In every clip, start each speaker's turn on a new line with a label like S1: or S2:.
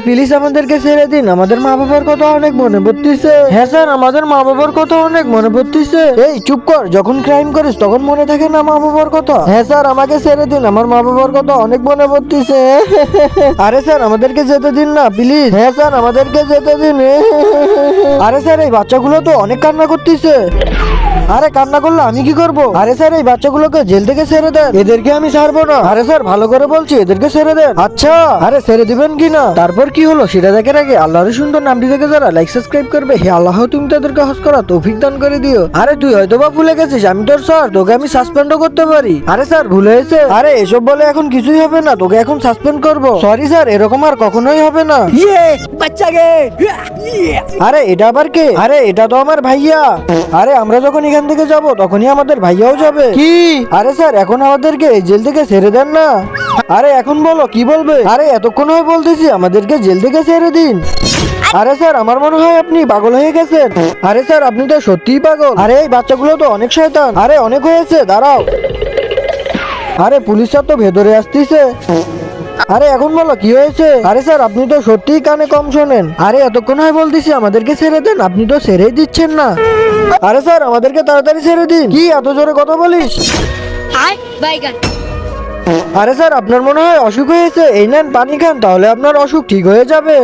S1: Please আমাদেরকে ছেড়ে দিন, আমাদের মা বাবার কথা অনেক মনে পড়তেছে। হ্যাঁ স্যার, আমাদের মা বাবার কথা অনেক মনে পড়তেছে। এই চুপ কর, যখন ক্রাইম করিস তখন মনে থাকে না মা বাবার কথা? হ্যাঁ স্যার, আমাকে ছেড়ে দিন, আমার মা বাবার কথা অনেক মনে পড়তেছে। আরে স্যার, আমাদেরকে যেতে দিন না প্লিজ। হ্যাঁ স্যার, আমাদেরকে যেতে দিন। আরে স্যার, এই বাচ্চাগুলো তো অনেক কান্না করতেছে। আরে কান্না করলে আমি কি করব? আরে স্যার, এই বাচ্চাগুলোকে জেল থেকে ছেড়ে দেন, এদেরকে আমি ছাড়বো না। আরে স্যার, ভালো করে বলছি, এদেরকে ছেড়ে দেন। আচ্ছা, আরে ছেড়ে দিবেন কি না? তারপর কি হলো সেটা দেখার আগে আল্লাহর সুন্দর নামটি দেখে যারা লাইক সাবস্ক্রাইব করবে, হে আল্লাহ তুমি তাদেরকে হজ করা তৌফিক দান করে দিও। আরে তুই হয়তো বা ভুলে গেছিস, আমি তোর স্যার, তোকে আমি সাসপেন্ডও করতে পারি। আরে স্যার, ভুলে হয়েছে। আরে এসব বলে এখন কিছুই হবে না, তোকে এখন সাসপেন্ড করবো। সরি স্যার, এরকম আর কখনোই হবে না।
S2: বাচ্চাকে
S1: আরে এটা আবার কে? আরে এটা তো আমার ভাইয়া। আরে আমরা যখন এখান থেকে যাব তখনই আমাদের ভাইয়াও যাবে। কি? আরে স্যার, এখন আমাদেরকে এই জেল থেকে ছেড়ে দেন না। আরে এখন বলো কি বলবে? আরে এতক্ষণ হয়ে বলতেছি আমাদেরকে জেল থেকে ছেড়ে দিন। আরে স্যার, আমার মনে হয় আপনি পাগল হয়ে গেছেন। আরে স্যার, আপনি তো সত্যিই পাগল। আরে এই বাচ্চাগুলো তো অনেক শয়তান। আরে অনেক হয়েছে, দাঁড়াও। আরে পুলিশ স্যার তো ভেতরে আসতেছে। আরে এখন বলো কি হয়েছে? আরে স্যার, আপনি তো সত্যিই কানে কম শোনেন। আরে এতক্ষণ হয় বলতেছি আমাদেরকে ছেড়ে দেন, আপনি তো ছেড়েই দিচ্ছেন না। আরে স্যার, আমাদেরকে তাড়াতাড়ি ছেড়ে দিন। কি এত জোরে কথা বলিস?
S3: আর বাইগান
S1: আরে স্যার, আপনার মনে হয় অসুখ হয়েছে, এই নেন পানি খান, তাহলে আপনার অসুখ ঠিক হয়ে যাবে।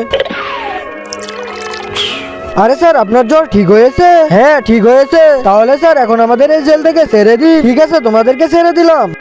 S1: আরে স্যার, আপনার জ্বর ঠিক হয়েছে? হ্যাঁ ঠিক হয়েছে। তাহলে স্যার এখন আমাদের এই জেল থেকে ছেড়ে দিন। ঠিক আছে, তোমাদেরকে ছেড়ে দিলাম।